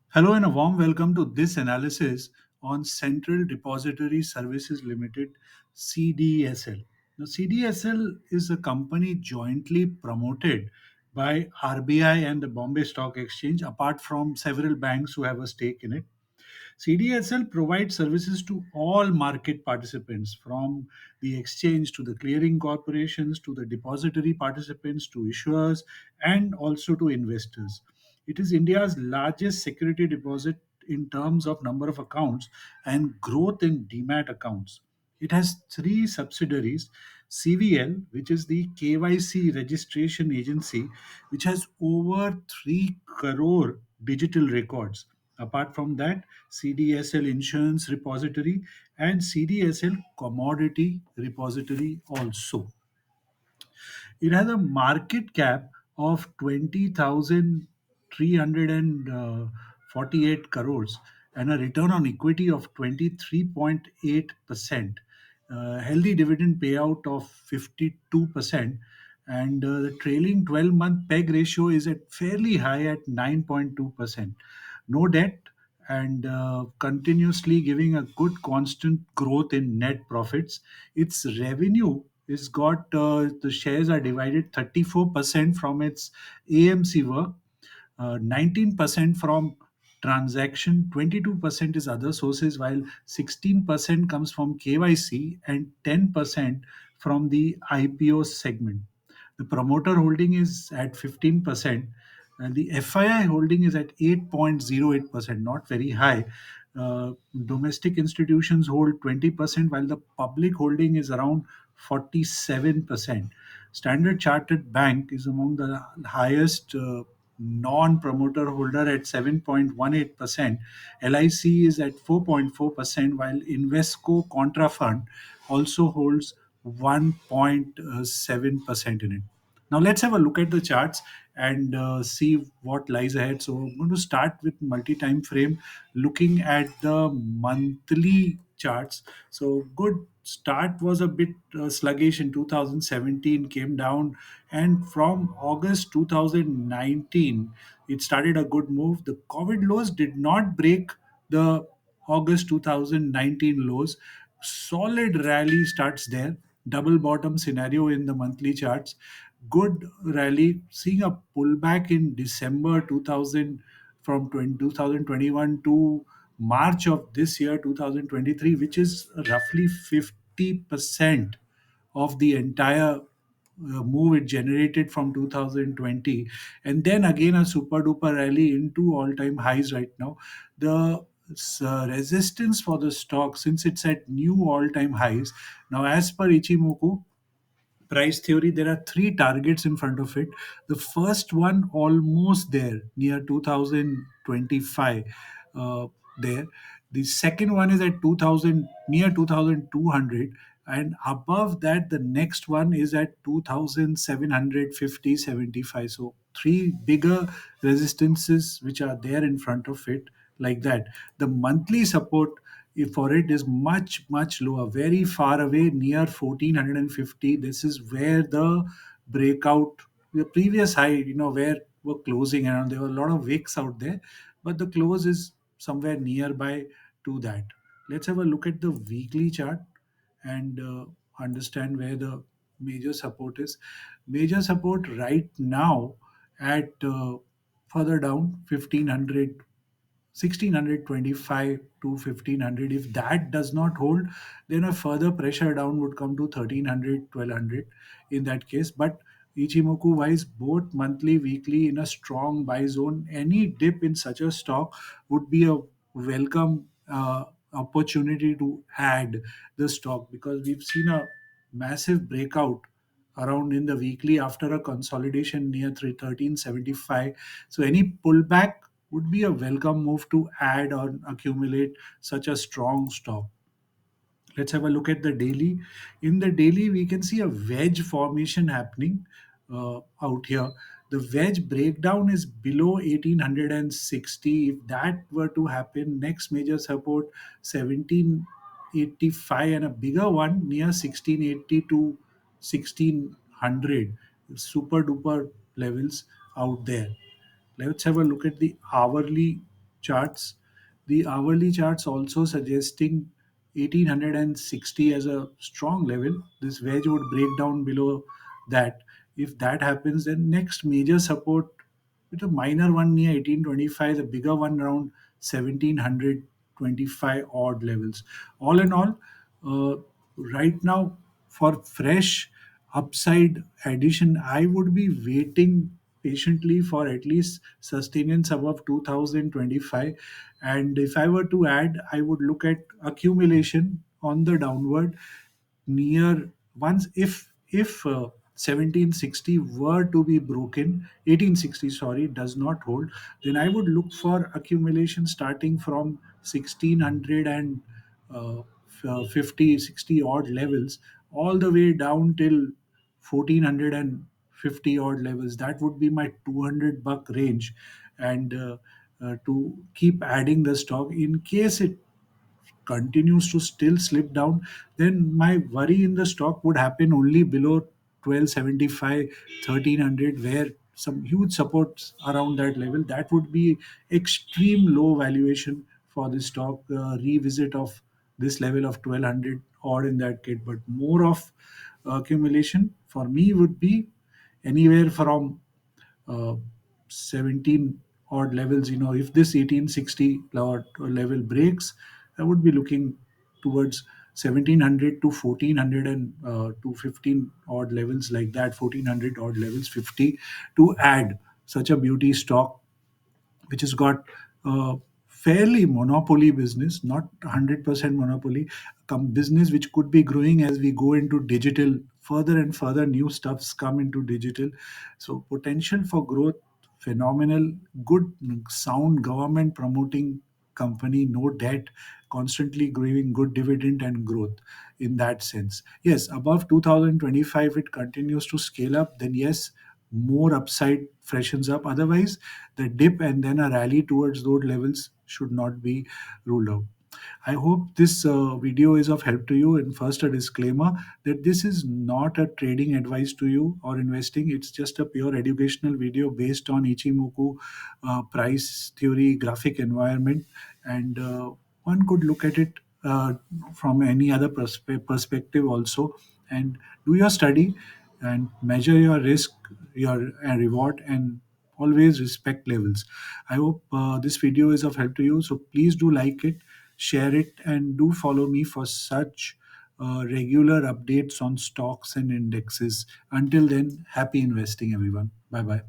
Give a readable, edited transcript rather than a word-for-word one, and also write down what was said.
Hello and a warm welcome to this analysis on Central Depository Services Limited CDSL. Now, CDSL is a company jointly promoted by RBI and the Bombay Stock Exchange, apart from several banks who have a stake in it. CDSL provides services to all market participants, from the exchange to the clearing corporations to the depository participants to issuers and also to investors. It is India's largest security deposit in terms of number of accounts and growth in demat accounts. It has three subsidiaries: CVL, which is the KYC registration agency, which has over 3 crore digital records. Apart from that, CDSL Insurance Repository and CDSL Commodity Repository also. It has a market cap of 20,348 crores and a return on equity of 23.8%, healthy dividend payout of 52%, and the trailing 12-month PEG ratio is at fairly high at 9.2%. No debt, and continuously giving a good constant growth in net profits. Its revenue is got the shares are divided 34% from its AMC work, 19% from transaction, 22% is other sources, while 16% comes from KYC and 10% from the IPO segment. The promoter holding is at 15%, and the FII holding is at 8.08%, not very high. Domestic institutions hold 20%, while the public holding is around 47%. Standard Chartered Bank is among the highest non-promoter holder at 7.18%. LIC is at 4.4%, while Invesco Contra Fund also holds 1.7% in it. Now let's have a look at the charts and see what lies ahead. So I'm going to start with multi-time frame, looking at the monthly charts. So good start was a bit sluggish in 2017, came down, and from August 2019 it started a good move. The COVID lows did not break the August 2019 lows. Solid rally starts there. Double bottom scenario in the monthly charts. Good rally. Seeing a pullback in December 2000 from 2021 to March of this year 2023, which is roughly 50% of the entire move it generated from 2020, and then again a super duper rally into all time highs right now. The resistance for the stock, since it's at new all time highs now, as per Ichimoku price theory, there are three targets in front of it. The first one almost there near 2025, there. The second one is at 2000, near 2200, and above that the next one is at 2750-75. So three bigger resistances which are there in front of it, like that. The monthly support for it is much lower, very far away, near 1450. This is where the breakout, the previous high, where we're closing around, there were a lot of wicks out there, but the close is somewhere nearby to that. Let's have a look at the weekly chart and understand where the major support is. Major support right now at further down 1500, 1625 to 1500. If that does not hold, then a further pressure down would come to 1300, 1200 in that case. But Ichimoku wise, both monthly, weekly in a strong buy zone. Any dip in such a stock would be a welcome opportunity to add the stock, because we've seen a massive breakout around in the weekly after a consolidation near 1375. So any pullback would be a welcome move to add or accumulate such a strong stock. Let's have a look at the daily. In the daily, we can see a wedge formation happening out here. The wedge breakdown is below 1860. If that were to happen, next major support 1785, and a bigger one near 1680 to 1600. Super duper levels out there. Let's have a look at the hourly charts. The hourly charts also suggesting 1860 as a strong level. This wedge would break down below that. If that happens, then next major support with a minor one near 1825, the bigger one around 1725 odd levels. All in all, right now for fresh upside addition, I would be waiting patiently for at least sustenance above 2025. And if I were to add, I would look at accumulation on the downward near once if 1760 were to be broken, 1860 sorry, does not hold, then I would look for accumulation starting from 1600 and 50 60 odd levels all the way down till 1450 odd levels. That would be my 200 buck range. And to keep adding the stock in case it continues to still slip down, then my worry in the stock would happen only below 1275, 1300, where some huge supports around that level. That would be extreme low valuation for the stock. Revisit of this level of 1200 odd in that case, but more of accumulation for me would be anywhere from uh, 17 odd levels. If this 1860 level breaks, I would be looking towards 1700 to 1400 and to 15 odd levels like that, 1400 odd levels, 50, to add such a beauty stock which has got fairly monopoly business, not 100% monopoly, business which could be growing as we go into digital. Further and further new stuffs come into digital. So potential for growth, phenomenal, good, sound government promoting company, no debt, constantly growing, good dividend and growth in that sense. Yes, above 2025, it continues to scale up, then yes, more upside freshens up. Otherwise, the dip and then a rally towards those levels should not be ruled out. I hope this video is of help to you. And first, a disclaimer that this is not a trading advice to you or investing. It's just a pure educational video based on Ichimoku price theory graphic environment. And one could look at it from any other perspective also. And do your study and measure your risk, your reward, and always respect levels. I hope this video is of help to you. So please do like it, share it, and do follow me for such regular updates on stocks and indexes. Until then, happy investing, everyone. Bye bye.